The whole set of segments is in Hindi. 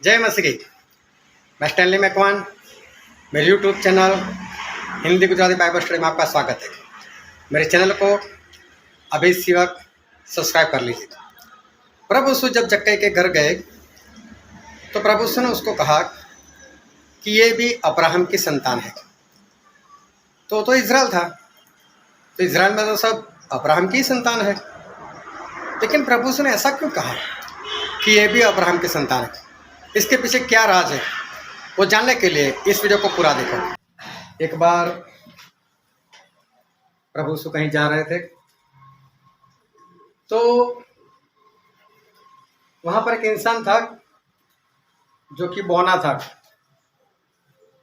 जय मसीह। मैं स्टैनली मैकवान, मेरे YouTube channel Hindi Gujarati Bible study में आपका स्वागत है। मेरे चैनल को अभी सेवक सब्सक्राइब कर लीजिए। प्रभु यीशु जब जक्कई के घर गए तो प्रभु यीशु ने उसको कहा कि ये भी अब्राहम की संतान है। तो इज़राइल था, तो इज़राइल में तो सब अब्राहम की संतान है, लेकिन प्रभु यीशु ने ऐसा क्यों कहा कि ये भी अब्राहम की संतान है? इसके पीछे क्या राज है, वो जानने के लिए इस वीडियो को पूरा देखो। एक बार प्रभु यीशु कहीं जा रहे थे, तो वहां पर एक इंसान था जो कि बौना था।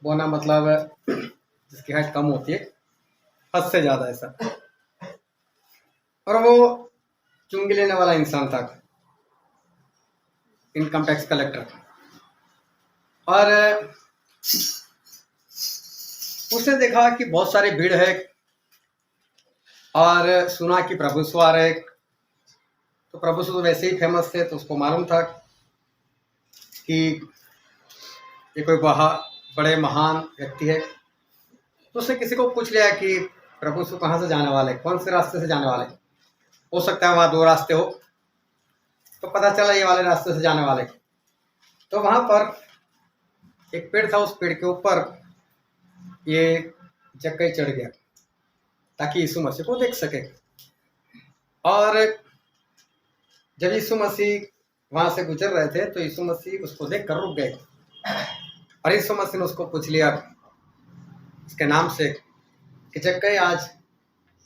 बौना मतलब जिसकी हाइट कम होती है, हद से ज्यादा ऐसा, और वो चुंगी लेने वाला इंसान था, इनकम टैक्स कलेक्टर। और उसने देखा कि बहुत सारी भीड़ है और सुना कि प्रभु यीशु आ रहे। तो प्रभु यीशु तो वैसे ही फेमस थे, तो उसको मालूम था कि ये कोई बड़े महान व्यक्ति है। तो उसने किसी को पूछ लिया कि प्रभु यीशु कहाँ से जाने वाले, कौन से रास्ते से जाने वाले। हो सकता है वहाँ दो रास्ते हो, तो पता चला ये वाले रास्ते से जाने वाले। तो वहाँ पर एक पेड़ था, उस पेड़ के ऊपर ये जक्कई चढ़ गया ताकि यीशु मसीह को देख सके। और जब यीशु मसीह वहां से गुजर रहे थे तो यीशु मसीह उसको देख कर रुक गए, और यीशु मसीह ने उसको पूछ लिया उसके नाम से कि जक्कई, आज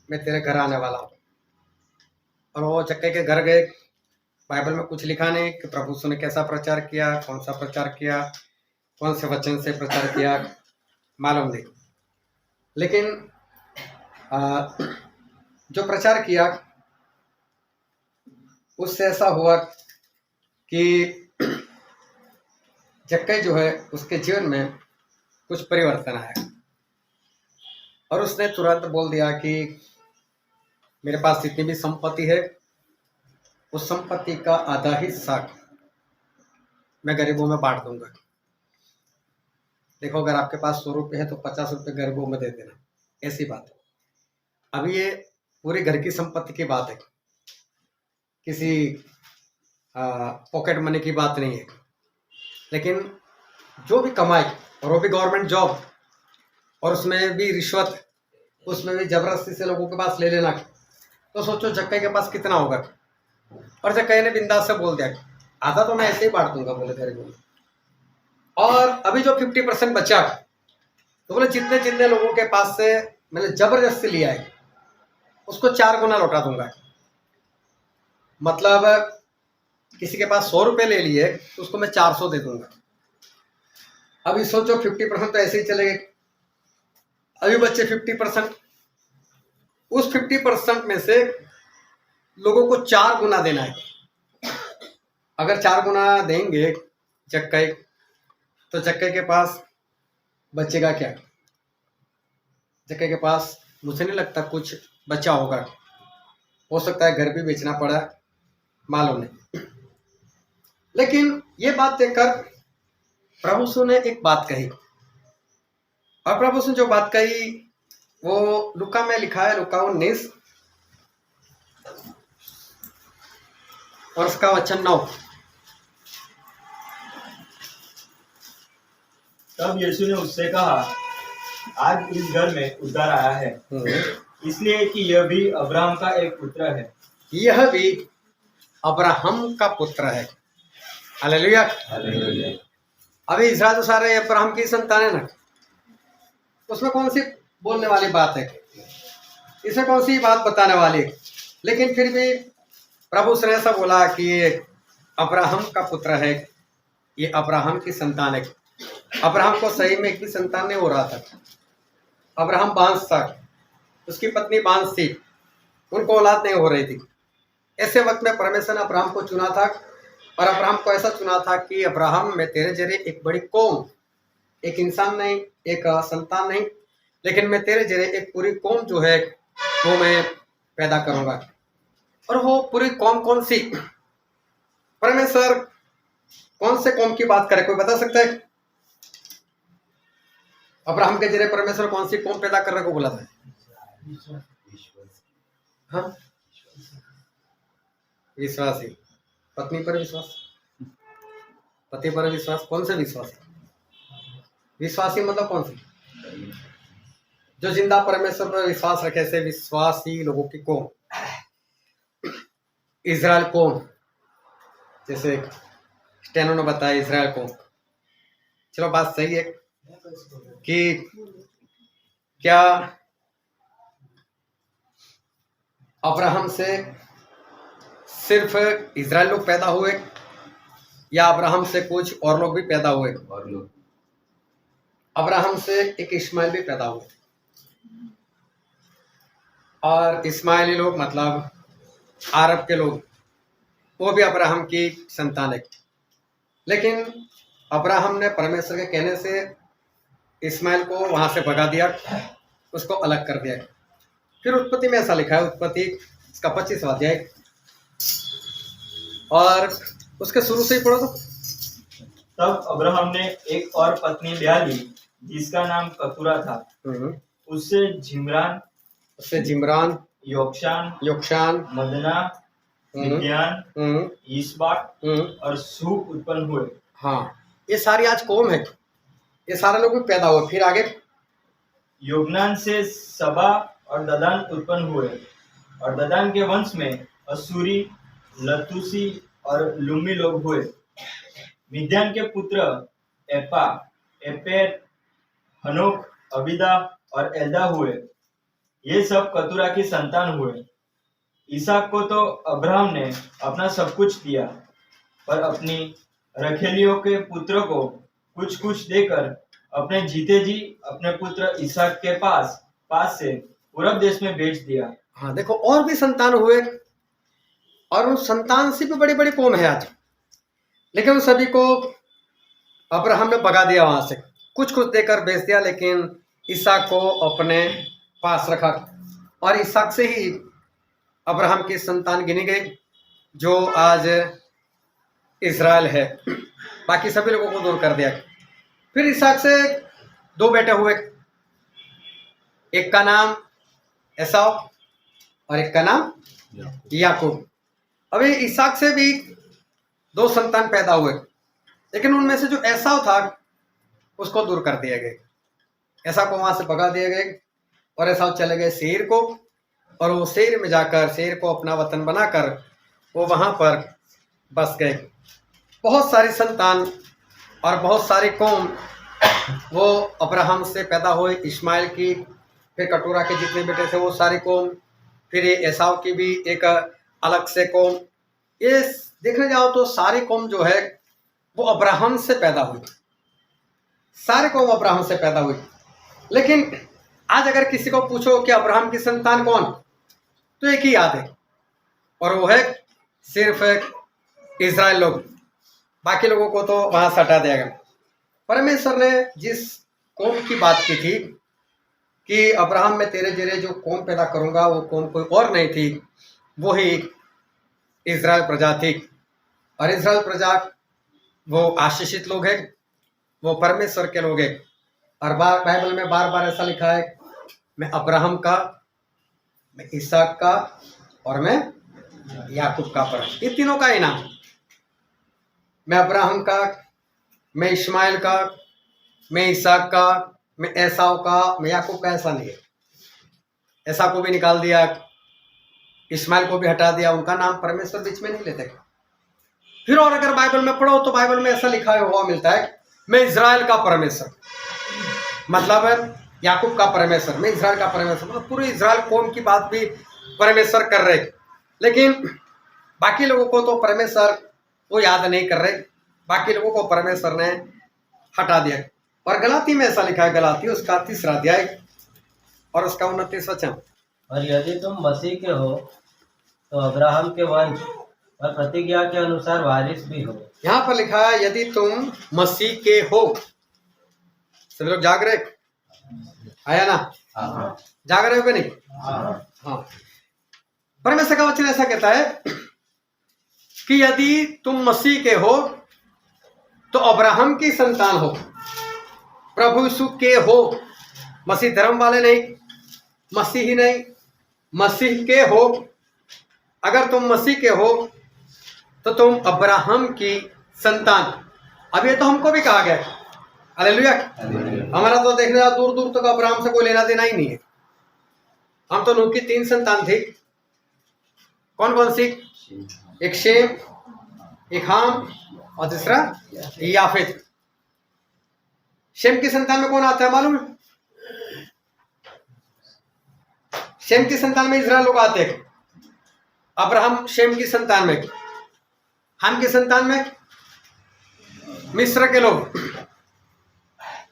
मैं तेरे घर आने वाला हूँ। और वो जक्कई के घर गए। बाइबल में कुछ लिखा नहीं कि प्रभु यीशु ने कैसा प्रचार किया, कौन सा प्रचार किया, कौन से वचन से प्रचार किया, मालूम नहीं। लेकिन जो प्रचार किया उससे ऐसा हुआ कि जक्कई जो है उसके जीवन में कुछ परिवर्तन आया, और उसने तुरंत बोल दिया कि मेरे पास जितनी भी संपत्ति है उस संपत्ति का आधा हिस्सा मैं गरीबों में बांट दूंगा। देखो, अगर आपके पास 100 रुपये है तो 50 रुपये गरीबों में दे देना, ऐसी बात है। अभी ये पूरी घर की संपत्ति की बात है, किसी पॉकेट मनी की बात नहीं है। लेकिन जो भी कमाए, और वो भी गवर्नमेंट जॉब, और उसमें भी रिश्वत, उसमें भी जबरदस्ती से लोगों के पास ले लेना, तो सोचो जक्कई के पास कितना होगा। और जक्कई ने बिंदास से बोल दिया आधा तो मैं ऐसे ही बांट दूंगा, बोले गरीबों में। और अभी जो 50% बचा, तो बोले जितने जितने लोगों के पास से मैंने जबरदस्ती लिया है उसको 4 गुना लौटा दूंगा। मतलब किसी के पास 100 रुपये ले लिए तो उसको मैं 400 दे दूंगा। अभी सोचो 50% तो ऐसे ही चले गए, अभी बच्चे 50%। उस 50% में से लोगों को 4 गुना देना है। अगर 4 गुना देंगे जक्कई, तो जक्कई के पास बचेगा क्या? जक्कई के पास मुझे नहीं लगता कुछ बचा होगा। हो सकता है घर भी बेचना पड़ा, मालूम नहीं। लेकिन ये बात देखकर प्रभु यीशु ने एक बात कही, और प्रभु यीशु ने जो बात कही वो लूका में लिखा है, लूका 19 और उसका वचन 9। तब यीशु ने उससे कहा, आज इस घर में उद्धार आया है, इसलिए कि यह भी अब्राहम का एक पुत्र है। यह भी अब्राहम का पुत्र है। हालेलुया। अभी इज़राइल तो सारे अब्राहम की संतान है ना, उसमें कौन सी बोलने वाली बात है, इसमें कौन सी बात बताने वाली है? लेकिन फिर भी प्रभु ने ऐसा बोला कि ये अब्राहम का पुत्र है, ये अब्राहम की संतान है। अब्राहम को सही में एक भी संतान नहीं हो रहा था। अब्राहम बांस था, उसकी पत्नी बांस थी, उनको औलाद नहीं हो रही थी। ऐसे वक्त में परमेश्वर ने अब्राहम को चुना था, और अब्राहम को ऐसा चुना था कि अब्राहम, मैं तेरे जरिए एक बड़ी कौम, एक इंसान नहीं, एक संतान नहीं, लेकिन मैं तेरे जरिए एक पूरी कौम जो है वो मैं पैदा करूंगा। और वो पूरी कौम कौन सी? परमेश्वर कौन से कौम की बात करें, कोई बता सकता है? अब्राहम के जरिए परमेश्वर कौन सी कौम पैदा करने को बोला था? हाँ, विश्वासी। पत्नी पर विश्वास, पति पर विश्वास, कौन से विश्वास? विश्वासी मतलब कौन सी? जो जिंदा परमेश्वर पर विश्वास रखे से विश्वासी लोगों की कौम, इजराइल कौम, जैसे स्टेनो ने बताया इजराइल कौम। चलो बात सही है कि क्या अब्राहम से सिर्फ इजराइल लोग पैदा हुए या अब्राहम से कुछ और लोग भी पैदा हुए? और लोग अब्राहम से एक इस्माइल भी पैदा हुए थे, और इस्माइली लोग मतलब अरब के लोग, वो भी अब्राहम की संतान है। लेकिन अब्राहम ने परमेश्वर के कहने से इस्माइल को वहां से भगा दिया, उसको अलग कर दिया। फिर उत्पत्ति में ऐसा लिखा है, उत्पत्ति इसका 25वां अध्याय, और उसके शुरू से ही पढ़ो तो। तब अब्राहम ने एक और पत्नी ब्याह ली जिसका नाम कतूरा था। उससे जिम्रान, योक्षान, मदना, मिद्यान, ईशबाक और सूप उत्पन्न हुए। हाँ, ये सारी आज कौम है, ये सारे लोग भी पैदा हुए। फिर आगे योगनान से सबा और ददान उत्पन्न हुए, और ददान के वंश में असूरी, लतूसी और लुम्मी लोग हुए। मिद्यान के पुत्र एपा, एपेर, हनोक, अबीदा और एल्दा हुए। ये सब कतूरा की संतान हुए। इसहाक को तो अब्राहम ने अपना सब कुछ दिया, पर अपनी रखेलियों के पुत्रों को कुछ कुछ देकर अपने जीते जी अपने पुत्र इसहाक के पास से पूरब देश में बेच दिया। हाँ देखो, और भी संतान हुए, और उन संतान से भी बड़ी बड़ी कौम है आज। लेकिन उन सभी को अब्राहम ने भगा दिया, वहां से कुछ कुछ देकर बेच दिया, लेकिन इसहाक को अपने पास रखा, और इसहाक से ही अब्राहम की संतान गिनी गई जो आज इजराइल है। बाकी सभी लोगों को दूर कर दिया। फिर इसहाक से 2 बेटे हुए, एक का नाम एसाव और एक का नाम याकूब। अभी इसहाक से भी 2 संतान पैदा हुए, लेकिन उनमें से जो एसाव था उसको दूर कर दिया गया। एसाव को वहां से भगा दिया गया, और एसाव चले गए सेईर को, और वो सेईर में जाकर सेईर को अपना वतन बनाकर वो वहां पर बस गए। बहुत सारी संतान और बहुत सारी कौम वो अब्राहम से पैदा हुए, इस्माइल की, फिर कटोरा के जितने बेटे थे वो सारी कौम, फिर ये एसाव की भी एक अलग से कौम। ये देखने जाओ तो सारी कौम जो है वो अब्राहम से पैदा हुई, सारी कौम अब्राहम से पैदा हुई। लेकिन आज अगर किसी को पूछो कि अब्राहम की संतान कौन, तो एक ही याद है, और वो है सिर्फ इजराइल लोग। बाकी लोगों को तो वहां से हटा दिया गया। परमेश्वर ने जिस कौम की बात की थी कि अब्राहम में तेरे जरिए जो कौम पैदा करूंगा, वो कौम कोई और नहीं थी, वो ही इजराइल प्रजा थी। और इजराइल प्रजा वो आशीषित लोग हैं, वो परमेश्वर के लोग हैं। और बाइबल में बार बार ऐसा लिखा है, मैं अब्राहम का, मैं इसहाक का और मैं याकूब का पर, ये तीनों का इनाम। मैं अब्राहम का, मैं इस्माइल का, मैं इसहाक का, मैं एसाव का, मैं याकूब का। ऐसा नहीं है, एसाव को भी निकाल दिया, इस्माइल को भी हटा दिया, उनका नाम परमेश्वर बीच में नहीं लेते। फिर और अगर बाइबल में पढ़ो तो बाइबल में ऐसा लिखा हुआ मिलता है, मैं इजराइल का परमेश्वर, मतलब याकूब का परमेश्वर, मैं इजराइल का परमेश्वर, मतलब पूरे इजराइल कौम की बात भी परमेश्वर कर रहे। लेकिन बाकी लोगों को तो परमेश्वर वो याद नहीं कर रहे, बाकी लोगों को परमेश्वर ने हटा दिया। और गलाती में ऐसा लिखा है, गलाती उसका 3रा अध्याय और उसका 29 वचन, और यदि तुम मसीह के हो तो अब्राहम के वंश और प्रतिज्ञा के अनुसार वारिस भी हो। यहाँ पर लिखा है यदि तुम मसीह के हो। सभी लोग जाग रहे, आया ना? जाग रहे हो कि नहीं? हाँ। परमेश्वर का वचन ऐसा कहता है कि यदि तुम मसीह के हो तो अब्राहम की संतान हो, प्रभु यीशु के हो, मसीह धर्म वाले नहीं, मसीही नहीं, मसीह के हो। अगर तुम मसीह के हो तो तुम अब्राहम की संतान। अब ये तो हमको भी कहा गया, हालेलुया। हमारा तो देखने जा दूर दूर तक अब्राहम से कोई लेना देना ही नहीं है। हम तो नूह की 3 संतान थे। कौन कौन सी? एक शेम, एक हाम और दूसरा याफेत। शेम की संतान में कौन आता है मालूम है? शेम की संतान में इजराइल लोग आते हैं। अब्राहम शेम की संतान में, हाम की संतान में मिस्र के लोग,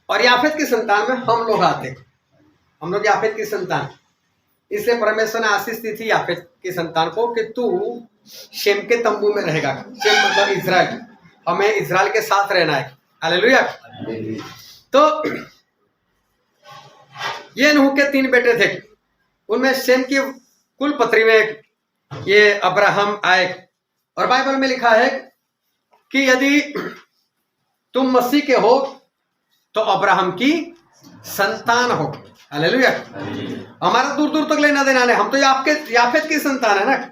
और याफेत की संतान में हम लोग आते हैं। हम लोग याफेत की संतान। इसलिए परमेश्वर ने आशीष दी थी याफेत की संतान को कि तू शेम के तंबू में रहेगा। शेम मतलब इजराइल, हमें इजराइल के साथ रहना है। हालेलुया। तो ये नूह के 3 बेटे थे, उनमें शेम की कुल पत्री में ये अब्राहम आए। और बाइबल में लिखा है कि यदि तुम मसीह के हो तो अब्राहम की संतान हो। हालेलुया। हमारा दूर दूर तक लेना देना नहीं, हम तो याफेत की संतान है ना।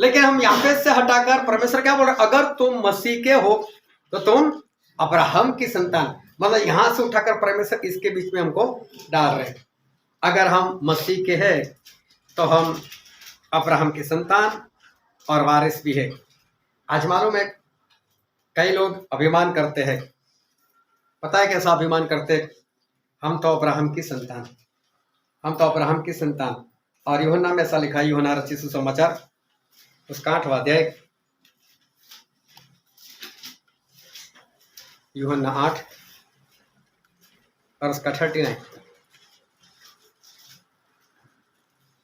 लेकिन हम याफेत से हटाकर परमेश्वर क्या बोल रहे? अगर तुम मसीह के हो तो तुम अब्राहम की संतान। मतलब यहां से उठाकर परमेश्वर इसके बीच में हमको डाल रहे हैं। अगर हम मसीह के हैं तो हम अब्राहम की संतान और वारिस भी है। आज मालूम है कई लोग अभिमान करते हैं। पता है कैसा अभिमान करते हैं? हम तो अब्राहम की संतान, हम तो अब्राहम की संतान। और यूहन्ना में ऐसा लिखा है, यूहन्ना रचित सुसमाचार उसका 8वां अध्याय, यूहन्ना 8 और उसका 39।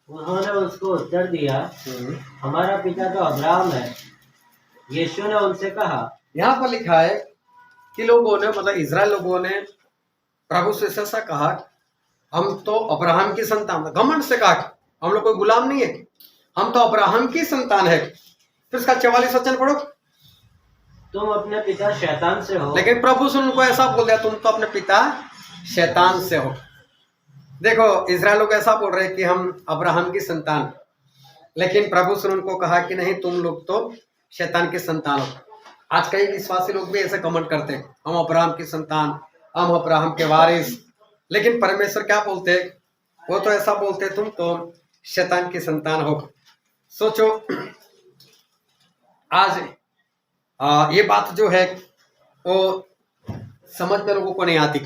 उन्होंने उसको उत्तर दिया, हमारा पिता तो अब्राहम है। यीशु ने उनसे कहा, यहाँ पर लिखा है कि लोगों ने, मतलब इजराइल लोगों ने प्रभु से ऐसा कहा, हम तो अब्राहम की संतान, घमंड से कहा, हम लोग कोई गुलाम नहीं है, हम तो अब्राहम की संतान है। फिर इसका 44 वचन पढ़ो। तुम अपने पिता शैतान से हो। लेकिन प्रभु से उनको ऐसा बोल दिया, तुम तो अपने पिता शैतान से हो। देखो इजराइल लोग ऐसा बोल रहे हैं कि हम अब्राहम की संतान, लेकिन प्रभु से उनको कहा कि नहीं, तुम लोग तो शैतान की संतान हो। आज कई विश्वासी लोग भी ऐसे कमेंट करते हैं, हम अब्राहम की संतान, हम अब्राहम के वारिस। लेकिन परमेश्वर क्या बोलते? वो तो ऐसा बोलते, तुम तो शैतान की संतान हो। सोचो आज ये बात जो है वो समझ में लोगों को नहीं आती।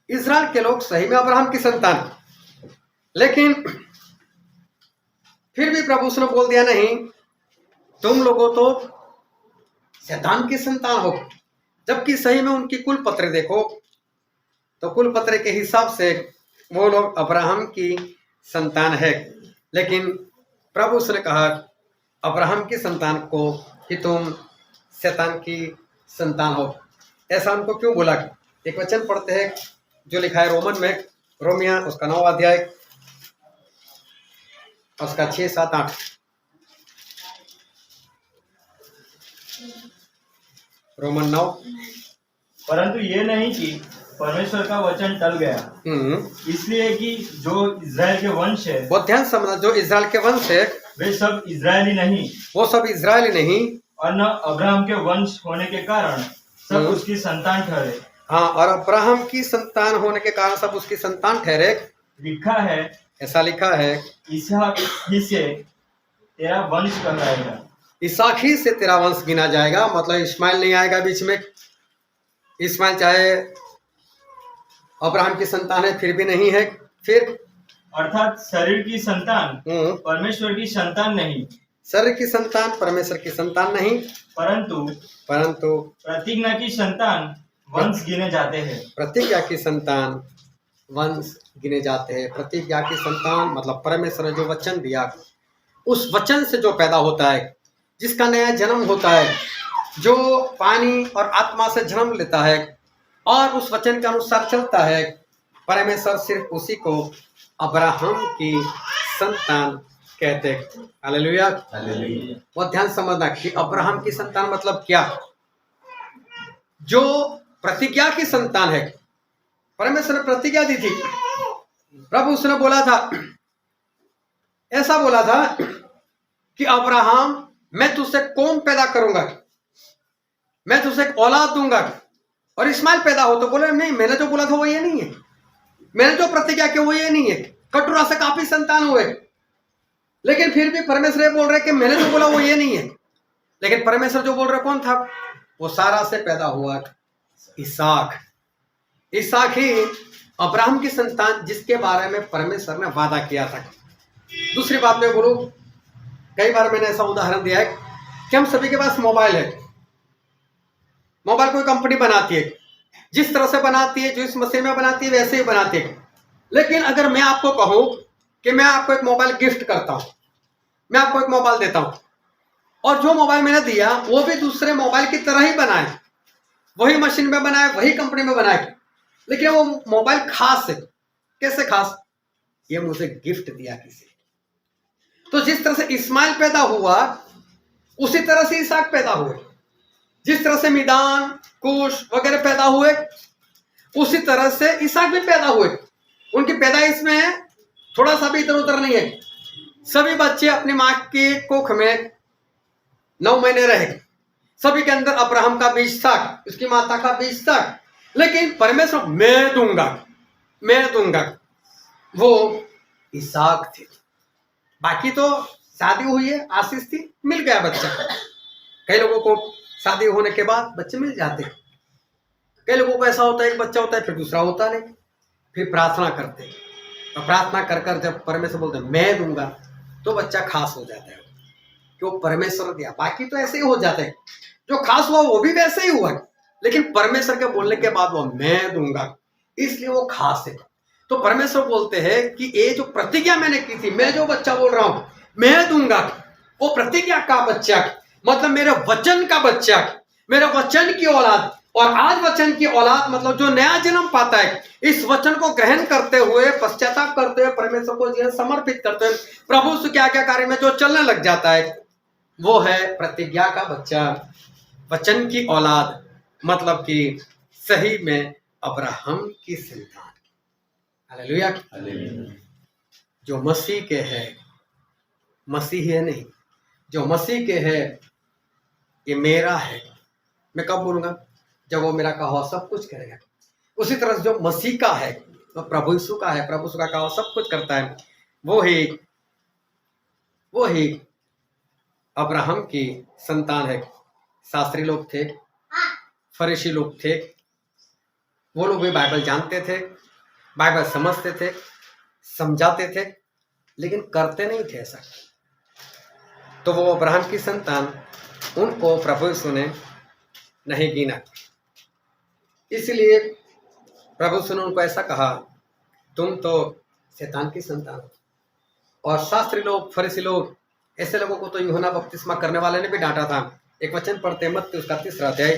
इजराइल के लोग सही में अब्राहम की संतान, लेकिन फिर भी प्रभु ने बोल दिया, नहीं, तुम लोगों तो शैतान की संतान हो। जबकि सही में उनकी कुल पत्र देखो तो कुल पत्र के हिसाब से वो लोग अब्राहम की संतान है। लेकिन प्रभु ने कहा अब्राहम की संतान को कि तुम शैतान की संतान हो। ऐसा उनको क्यों बोला? एक वचन पढ़ते हैं जो लिखा है रोमन में, रोमिया उसका 9वां अध्याय, उसका 6, 7, 8। रोमन 9। परंतु ये नहीं कि परमेश्वर का वचन टल गया, इसलिए कि जो इजराइल के वंश है, बहुत ध्यान समझना, जो इजराइल के वंश है वे सब इजरायली नहीं, वो सब इजरायली नहीं, और न अब्राहम के वंश होने के कारण सब उसकी संतान ठहरे। हाँ, और अब्राहम की संतान होने के कारण सब उसकी संतान ठहरे। लिखा है, ऐसा लिखा है, इसहाक ही से तेरा वंश कहलाएगा। इसहाक ही से तेरा वंश गिना जाएगा। मतलब इस्माइल नहीं आएगा बीच में। इस्माइल चाहे अब्राहम की संतान है फिर भी नहीं है। फिर अर्थात शरीर की संतान परमेश्वर की संतान नहीं, शरीर की संतान परमेश्वर की संतान नहीं, परंतु प्रतिज्ञा की संतान वंश गिने जाते हैं। प्रतिज्ञा की संतान वंश गिने जाते हैं। प्रतिज्ञा की संतान मतलब परमेश्वर ने जो वचन दिया, उस वचन से जो पैदा होता है, जिसका नया जन्म होता है, जो पानी और आत्मा से जन्म लेता है और उस वचन के अनुसार चलता है, परमेश्वर सिर्फ उसी को अब्राहम की संतान कहते हैं। हालेलुया। बहुत ध्यान समझना कि अब्राहम की संतान मतलब क्या। जो प्रतिज्ञा की संतान है, परमेश्वर ने प्रतिज्ञा दी थी। प्रभु उसने बोला था, ऐसा बोला था कि अब्राहम मैं तुझसे कौम पैदा करूंगा, मैं तुझसे एक औलाद दूंगा। और इस्माइल पैदा हो तो बोले नहीं, मैंने जो बोला था वो ये नहीं है, मैंने जो प्रतिज्ञा की वो ये नहीं है। कटोरा से काफी संतान हुए, लेकिन फिर भी परमेश्वर बोल रहे कि मैंने जो बोला वो ये नहीं है। लेकिन परमेश्वर जो बोल रहे कौन था? वो सारा से पैदा हुआ इसहाक। इसहाक ही अब्राहम की संतान जिसके बारे में परमेश्वर ने वादा किया था। दूसरी बात मैं बोलूं, कई बार मैंने ऐसा उदाहरण दिया है कि हम सभी के पास मोबाइल है। मोबाइल कोई कंपनी बनाती है, जिस तरह से बनाती है, जो इस मशीन में बनाती है वैसे ही बनाती है। लेकिन अगर मैं आपको कहूं कि मैं आपको एक मोबाइल गिफ्ट करता हूं, मैं आपको एक मोबाइल देता हूं, और जो मोबाइल मैंने दिया वो भी दूसरे मोबाइल की तरह ही बनाए, वही मशीन में बनाए, वही कंपनी में बनाए, लेकिन वो मोबाइल खास है। कैसे खास? ये मुझे गिफ्ट दिया किसी। तो जिस तरह से इस्माइल पैदा हुआ उसी तरह से इसहाक पैदा हुए, जिस तरह से मिदान, कुश वगैरह पैदा हुए उसी तरह से इसहाक भी पैदा हुए। उनकी पैदाइश में थोड़ा सा भी इधर उधर नहीं है। सभी बच्चे अपनी मां के कोख में 9 महीने रहे, सभी के अंदर अब्राहम का बीज था, उसकी माता का बीज था। लेकिन परमेश्वर मैं दूंगा, वो इसहाक थे। बाकी तो शादी हुई है, आशीष थी, मिल गया बच्चा। कई लोगों को शादी होने के बाद बच्चे मिल जाते, कई लोगों को ऐसा होता है एक बच्चा होता है फिर दूसरा होता नहीं, फिर प्रार्थना करते, और प्रार्थना कर कर जब परमेश्वर बोलते मैं दूंगा तो बच्चा खास हो जाता है कि वो परमेश्वर दिया। बाकी तो ऐसे ही हो जाते हैं, जो खास हुआ वो भी वैसे ही हुआ, लेकिन परमेश्वर के बोलने के बाद वो मैं दूंगा, इसलिए वो खास है। तो परमेश्वर बोलते हैं कि ये जो प्रतिज्ञा मैंने की थी, मैं जो बच्चा बोल रहा हूं मैं दूंगा, वो प्रतिज्ञा का बच्चा, मतलब मेरे वचन का बच्चा, मेरे वचन की औलाद। और आज वचन की औलाद मतलब जो नया जन्म पाता है, इस वचन को ग्रहण करते हुए, पश्चाताप करते हुए, परमेश्वर को जीवन समर्पित करते हुए, प्रभु से क्या क्या कार्य में जो चलने लग जाता है, वो है प्रतिज्ञा का बच्चा, वचन की औलाद, मतलब कि सही में अब्राहम की संतान। हालेलुया। जो मसीह के है, मसीह है नहीं, जो मसीह के है ये मेरा है। मैं कब बोलूंगा? जब वो मेरा कहा हुआ सब कुछ करेगा। उसी तरह से जो मसीह का है, तो प्रभु यीशु का है, प्रभु यीशु का कहा हुआ सब कुछ करता है, वो ही अब्राहम की संतान है। शास्त्री लोग थे, फरीसी लोग थे, वो लोग भी बाइबल जानते थे, बाइबल समझते थे, समझाते थे, लेकिन करते नहीं थे ऐसा। तो वो अब्राहम की संतान, उनको प्रभु यीशु ने नहीं गिना, इसलिए प्रभु यीशु ने उनको ऐसा कहा तुम तो शैतान की संतान हो। और शास्त्री लोग, फरीसी लोग, ऐसे लोगों को तो यूहन्ना बपतिस्मा करने वाले ने भी डांटा था। एक वचन पढ़ते हैं मत्ती उसका 3 अध्याय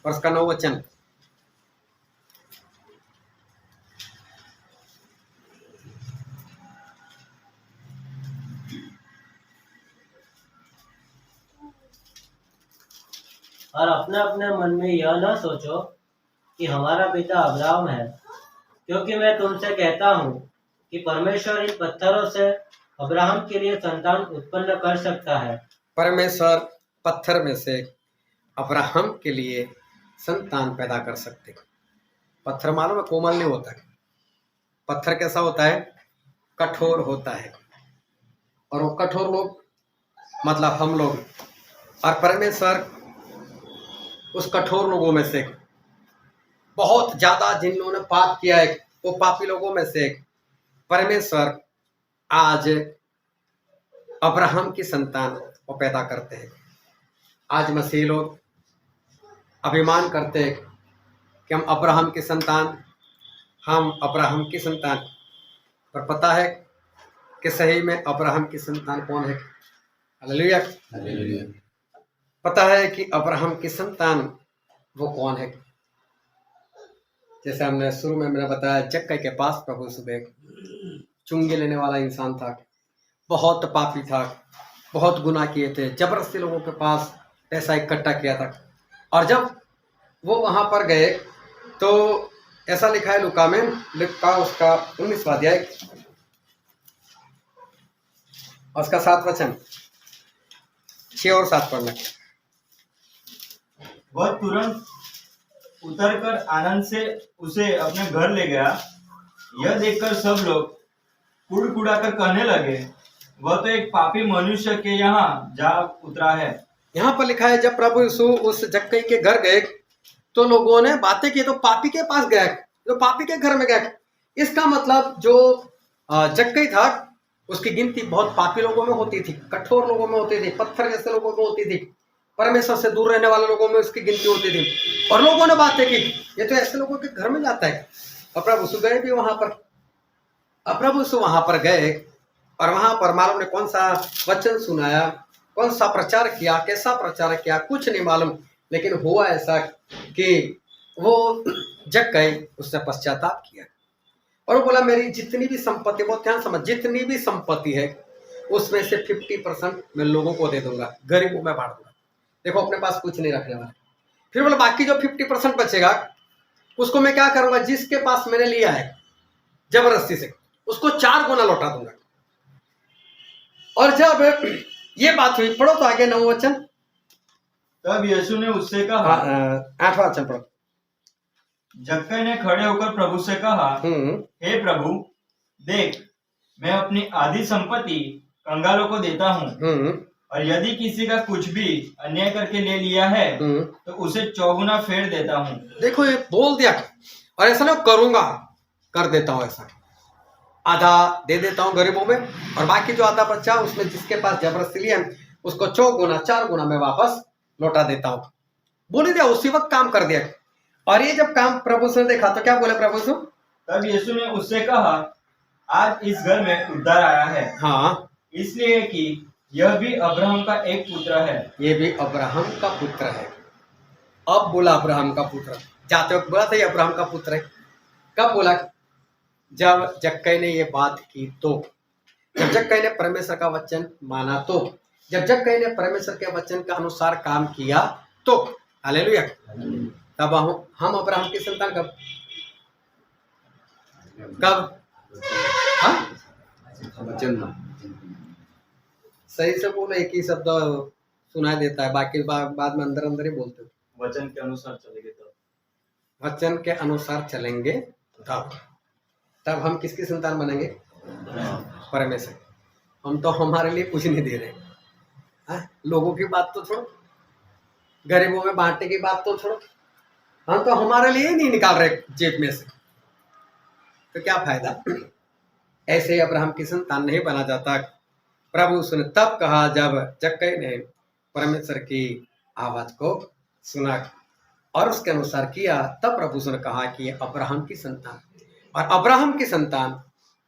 और उसका 9 वचन। और अपने अपने मन में यह न सोचो कि हमारा पिता अब्राहम है, क्योंकि मैं तुमसे कहता हूँ कि परमेश्वर इन पत्थरों से अब्राहम के लिए संतान उत्पन्न कर सकता है। परमेश्वर पत्थर में से अब्राहम के लिए संतान पैदा कर सकते। पत्थर मालूम है कोमल नहीं होता है, पत्थर कैसा होता है? कठोर होता है। और वो कठोर लोग मतलब हम लोग, और परमेश्वर उस कठोर लोगों में से बहुत ज्यादा जिन लोगों ने पाप किया है, वो पापी लोगों में से परमेश्वर आज अब्राहम की संतान वो पैदा करते हैं। आज मसीह लोग अभिमान करते हैं कि हम अब्राहम की संतान, हम अब्राहम की संतान, पर पता है कि सही में अब्राहम की संतान कौन है? हालेलुया। पता है कि अब्राहम की संतान वो कौन है? जैसे हमने शुरू में मैंने बताया, जक्कई के पास प्रभु सुबह चुंगी लेने वाला इंसान था, बहुत पापी था, बहुत गुनाह किए थे, जबरदस्ती लोगों के पास पैसा इकट्ठा किया था, और जब वो वहां पर गए तो ऐसा लिखा है लूका में, लूका उसका 19वां अध्याय उसका 7 वचन, 6 और 7 पढ़ना। वह तुरंत उतरकर आनंद से उसे अपने घर ले गया। यह देखकर सब लोग कुड़कुड़ाकर कहने लगे, वह तो एक पापी मनुष्य के यहाँ जा उतरा है। यहाँ पर लिखा है जब प्रभु यीशु उस जक्कई के घर गए तो लोगों ने बातें की, तो पापी के पास गया, जो पापी के घर में गया। इसका मतलब जो जक्कई था उसकी गिनती बहुत पापी लोगों में होती थी, कठोर लोगों में होती थी, पत्थर जैसे लोगों में होती थी, परमेश्वर से दूर रहने वाले लोगों में उसकी गिनती होती थी। और लोगों ने बातें की, ये तो ऐसे लोगों के घर में जाता है। और प्रभु यीशु गए भी वहां पर। अब प्रभु यीशु वहां पर गए और वहां पर मालूम ने कौन सा वचन सुनाया, कौन सा प्रचार किया, कैसा प्रचार किया, कुछ नहीं मालूम। लेकिन हुआ ऐसा कि वो जक्कई उससे पश्चाताप किया और वो बोला मेरी जितनी भी संपत्ति, बहुत ध्यान समझ, जितनी भी संपत्ति है उसमें से 50% मैं लोगों को दे दूंगा, गरीबों में बांट दूंगा। देखो अपने पास कुछ नहीं रखने वाला। फिर बोला बाकी जो 50% बचेगा उसको मैं क्या करूंगा, जिसके पास मैंने लिया है जबरदस्ती से उसको 4 गुना लौटा दूंगा। और जब ये बात हुई, पढ़ो तो आगे 9 वचन। तब यीशु ने उससे कहा, 8वां वचन पढ़ो। जक्कई ने खड़े होकर प्रभु से कहा, हे प्रभु, देख मैं अपनी आधी संपत्ति कंगालों को देता हूँ, और यदि किसी का कुछ भी अन्याय करके ले लिया है तो उसे 4 गुना फेर देता हूँ। देखो ये बोल दिया, और ऐसा ना करूंगा, कर देता हूँ, ऐसा आधा दे देता हूँ गरीबों में और बाकी जो आधा बचा उसमें जिसके पास जबरदस्ती लिया उसको 4 गुना में वापस लौटा देता हूँ। बोल दिया, उसी वक्त काम कर दिया। और ये जब काम प्रभु से देखा तो क्या बोले प्रभु से? तब यीशु ने उससे कहा, आज इस घर में उद्धार आया है, हाँ, इसलिए कि यह भी अब्राहम का एक पुत्र है। ये भी अब्राहम का पुत्र है। अब बोला अब्राहम का पुत्र, जाते वक्त बोला था ये अब्राहम का पुत्र है। कब बोला? जब जक्कई ने ये बात की तो, जब जक्कई ने परमेश्वर का वचन माना तो, जब जक्कई ने परमेश्वर के वचन के अनुसार काम किया तो, हालेलुया। तब हम अब्राहम की संतान कब हाँ? सही से बोलो, एक ही शब्द सुनाई देता है, बाकी बाद में अंदर अंदर ही बोलते हो। वचन के अनुसार चलेंगे तो, वचन के अनुसार चलेंगे तब हम किसकी संतान बनेंगे? परमेश्वर। हम तो हमारे लिए कुछ नहीं दे रहे हैं। लोगों की बात तो छोड़ो, गरीबों में बांटने की बात तो छोड़ो, हम तो हमारे लिए नहीं निकाल रहे जेब में से, तो क्या फायदा? ऐसे ही अब्राहम की संतान नहीं बना जाता। प्रभु उसने तब कहा जब जक्कई ने परमेश्वर की आवाज को सुना और उसके अनुसार किया, तब प्रभु उसने कहा कि ये अब्राहम की संतान। और अब्राहम की संतान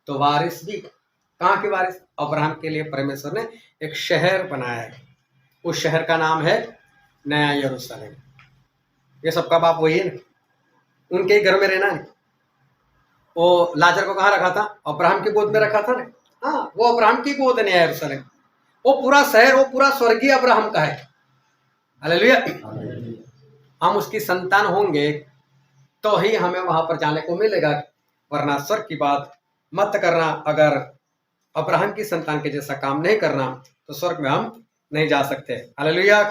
तो वारिस भी, कहाँ की वारिस? अब्राहम के लिए परमेश्वर ने एक शहर बनाया है, उस शहर का नाम है नया यरूशलेम। ये सबका बाप वही है ना, उनके ही घर में रहना है। वो लाजर को कहाँ रखा था? अब्राहम की गोद में रखा था ना। हाँ, वो अब्राहम की गोद है नया यरूशलेम। वो पूरा शहर, वो पूरा स्वर्गीय अब्राहम का है। हालेलुया। हम उसकी संतान होंगे तो ही हमें वहां पर जाने को मिलेगा, वरना स्वर्ग की बात मत करना। अगर अब्राहम की संतान के जैसा काम नहीं करना तो स्वर्ग में हम नहीं जा सकते। हालेलुया।